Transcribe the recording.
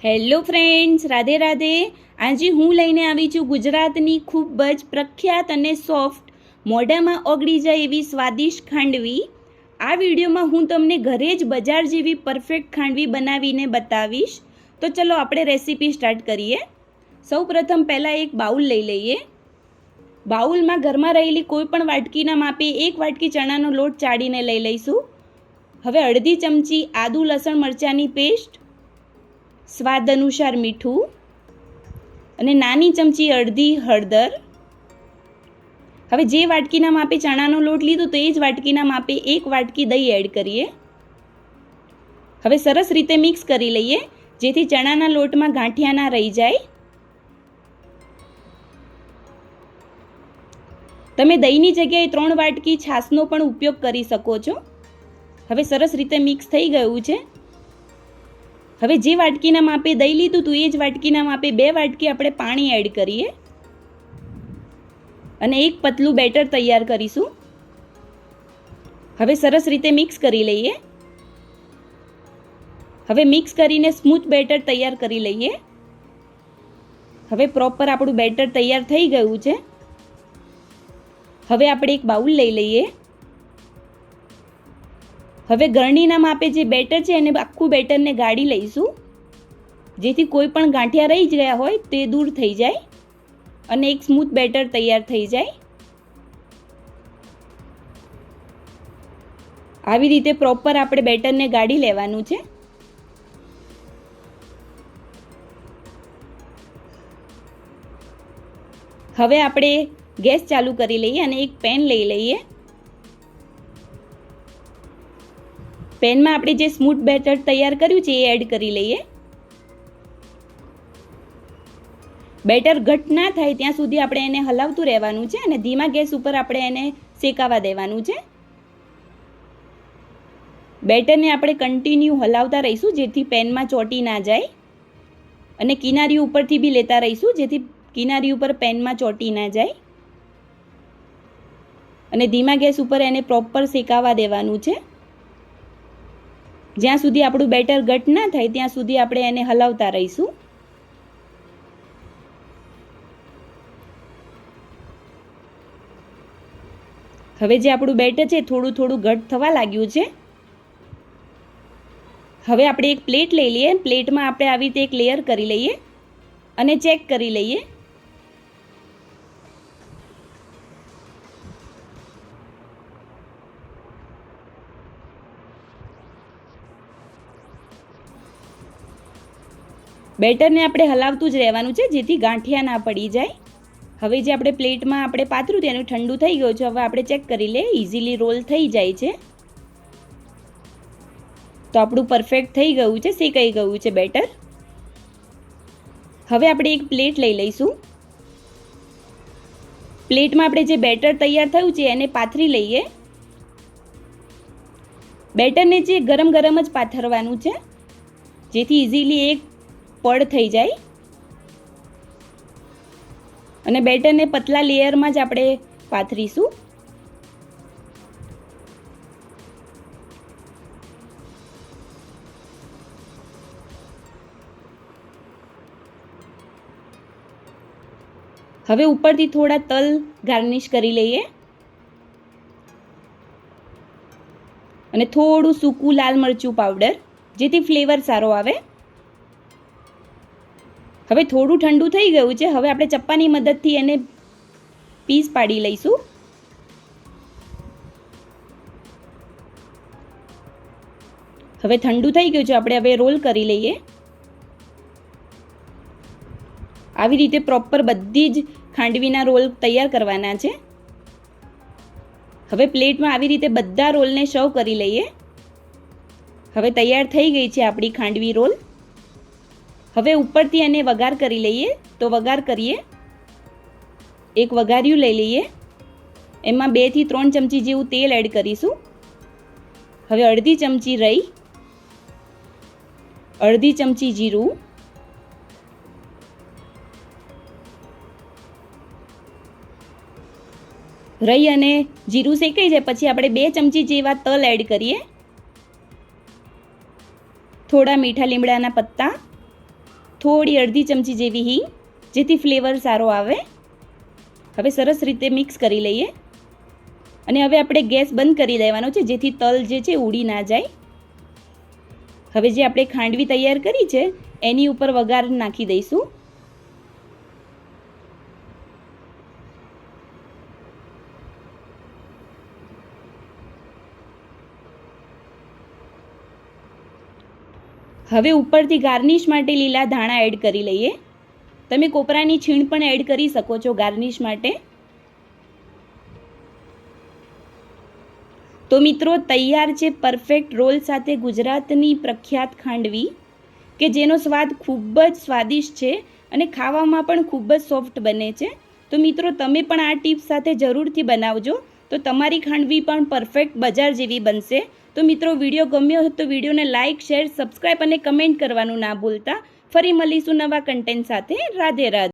Hello friends, Radhe Radhe. આજે હું લઈને આવી છું ગુજરાતની ખૂબ જ પ્રખ્યાત અને સોફ્ટ, મોઢામાં ઓગળી જાય એવી સ્વાદિષ્ટ ખાંડવી. આ વિડીયોમાં હું તમને ઘરે જ બજાર જેવી પરફેક્ટ ખાંડવી બનાવીને બતાવીશ. તો ચલો આપણે રેસીપી સ્ટાર્ટ કરીએ. સૌપ્રથમ પહેલાં એક બાઉલ લઈ લઈએ. બાઉલમાં ઘરમાં રહેલી કોઈ પણ વાટકીના માપે 1 વાટકી ચણાનો લોટ ચાળીને લઈ લઈશું. હવે અડધી ચમચી આદુ લસણ મરચાંની પેસ્ટ, સ્વાદ અનુસાર મીઠું અને નાની ચમચી અડધી હળદર. હવે જે વાટકીના માપે ચણાનો લોટ લીધો તો એ જ વાટકીના માપે 1 વાટકી દહીં એડ કરીએ. હવે સરસ રીતે મિક્સ કરી લઈએ જેથી ચણાના લોટમાં ગાંઠિયા ના રહી જાય. તમે દહીંની જગ્યાએ 3 વાટકી છાશનો પણ ઉપયોગ કરી શકો છો. હવે સરસ રીતે મિક્સ થઈ ગયું છે. હવે જે વાટકીના માપે દહીં લીધું હતું એ જ વાટકીના માપે 2 વાટકી આપણે પાણી એડ કરીએ અને એક પતલું બેટર તૈયાર કરીશું. હવે સરસ રીતે મિક્સ કરી લઈએ. હવે મિક્સ કરીને સ્મૂથ બેટર તૈયાર કરી લઈએ. હવે પ્રોપર આપણું બેટર તૈયાર થઈ ગયું છે. હવે આપણે એક બાઉલ લઈ લઈએ. હવે ગરણીના માપે જે બેટર છે એને આખું બેટરને ગાળી લઈશું જેથી કોઈ પણ ગાંઠિયા રહી ગયા હોય તે દૂર થઈ જાય અને એક સ્મૂથ બેટર તૈયાર થઈ જાય. આવી રીતે પ્રોપર આપણે બેટરને ગાળી લેવાનું છે. હવે આપણે ગેસ ચાલુ કરી લઈએ અને એક પેન લઈ લઈએ. પેનમાં આપણે જે સ્મૂથ બેટર તૈયાર કર્યું છે એ એડ કરી લઈએ. બેટર ઘટ ના થાય ત્યાં સુધી આપણે એને હલાવતું રહેવાનું છે અને ધીમા ગેસ ઉપર આપણે એને શેકાવા દેવાનું છે. બેટરને આપણે કન્ટિન્યુ હલાવતા રહીશું જેથી પેનમાં ચોંટી ના જાય અને કિનારી ઉપરથી બી લેતા રહીશું જેથી કિનારી ઉપર પેનમાં ચોંટી ના જાય અને ધીમા ગેસ ઉપર એને પ્રોપર શેકાવા દેવાનું છે. જ્યાં સુધી આપણું બેટર ઘટ ના થાય ત્યાં સુધી આપણે એને હલાવતા રહીશું. હવે જે આપણું બેટર છે થોડું થોડું ઘટ થવા લાગ્યું છે. હવે આપણે એક પ્લેટ લઈ લઈએ. પ્લેટમાં આપણે આવી રીતે એક લેયર કરી લઈએ અને ચેક કરી લઈએ. બેટરને આપણે હલાવતું જ રહેવાનું છે જેથી ગાંઠિયા ના પડી જાય. હવે જે આપણે પ્લેટમાં આપણે પાથર્યું તેનું ઠંડુ થઈ ગયું છે. હવે આપણે ચેક કરી લઈએ. ઇઝીલી રોલ થઈ જાય છે. તો આપણું પરફેક્ટ થઈ ગયું છે, શેકાઈ ગયું છે બેટર. હવે આપણે એક પ્લેટ લઈ લઈશું. પ્લેટમાં આપણે જે બેટર તૈયાર થયું છે એને પાથરી લઈએ. બેટરને જે ગરમ ગરમ જ પાથરવાનું છે જેથી ઇઝીલી એક પડ થઈ જાય અને બેટરને પતલા લેયરમાં જ આપણે પાથરીશું. હવે ઉપરથી થોડા તલ ગાર્નિશ કરી લઈએ અને થોડું સૂકું લાલ મરચું પાવડર જેથી ફ્લેવર સારો આવે. હવે થોડું ઠંડુ થઈ ગયું છે. હવે આપણે ચપ્પાની મદદથી એને પીસ પાડી લઈશું. હવે ઠંડુ થઈ ગયું છે. આપણે હવે રોલ કરી લઈએ. આવી રીતે પ્રોપર બધી જ ખાંડવીના રોલ તૈયાર કરવાના છે. હવે પ્લેટમાં આવી રીતે બધા રોલને સર્વ કરી લઈએ. હવે તૈયાર થઈ ગઈ છે આપણી ખાંડવી રોલ. હવે ઉપરથી એને વઘાર કરી લઈએ. તો વઘાર કરીએ. એક વઘારિયું લઈ લઈએ. એમાં 2 થી 3 ચમચી જેવું તેલ એડ કરીશું. હવે અડધી ચમચી રાઈ, અડધી ચમચી જીરું, રાઈ અને જીરું શેકાઈ જાય પછી આપણે 2 ચમચી જેવા તલ એડ કરીએ. થોડા મીઠા લીમડાના પત્તા થોડી અડધી ચમચી જેવી હિંગ, જેથી ફ્લેવર સારો આવે. હવે સરસ રીતે મિક્સ કરી લઈએ અને હવે આપણે ગેસ બંધ કરી દેવાનો છે, જેથી તલ જે છે ઉડી ના જાય. હવે જે આપણે ખાંડવી તૈયાર કરી છે એની ઉપર વઘાર નાખી દઈશું. હવે ઉપરથી ગાર્નિશ માટે લીલા ધાણા એડ કરી લઈએ. તમે કોપરાની છીણ પણ એડ કરી શકો છો ગાર્નિશ માટે. તો મિત્રો તૈયાર છે પરફેક્ટ રોલ સાથે ગુજરાતની પ્રખ્યાત ખાંડવી, કે જેનો સ્વાદ ખૂબ જ સ્વાદિષ્ટ છે અને ખાવામાં પણ ખૂબ જ સોફ્ટ બને છે. તો મિત્રો તમે પણ આ ટીપ્સ સાથે જરૂરથી બનાવજો, તો તમારી ખાંડવી પણ પરફેક્ટ બજાર જેવી બનશે. તો મિત્રો વિડીયો ગમ્યો હોય તો વિડીયોને લાઇક, શેર, સબસ્ક્રાઈબ અને કમેન્ટ કરવાનું ના ભૂલતા. ફરી મળીશું નવા કન્ટેન્ટ સાથે. રાધે રાધે.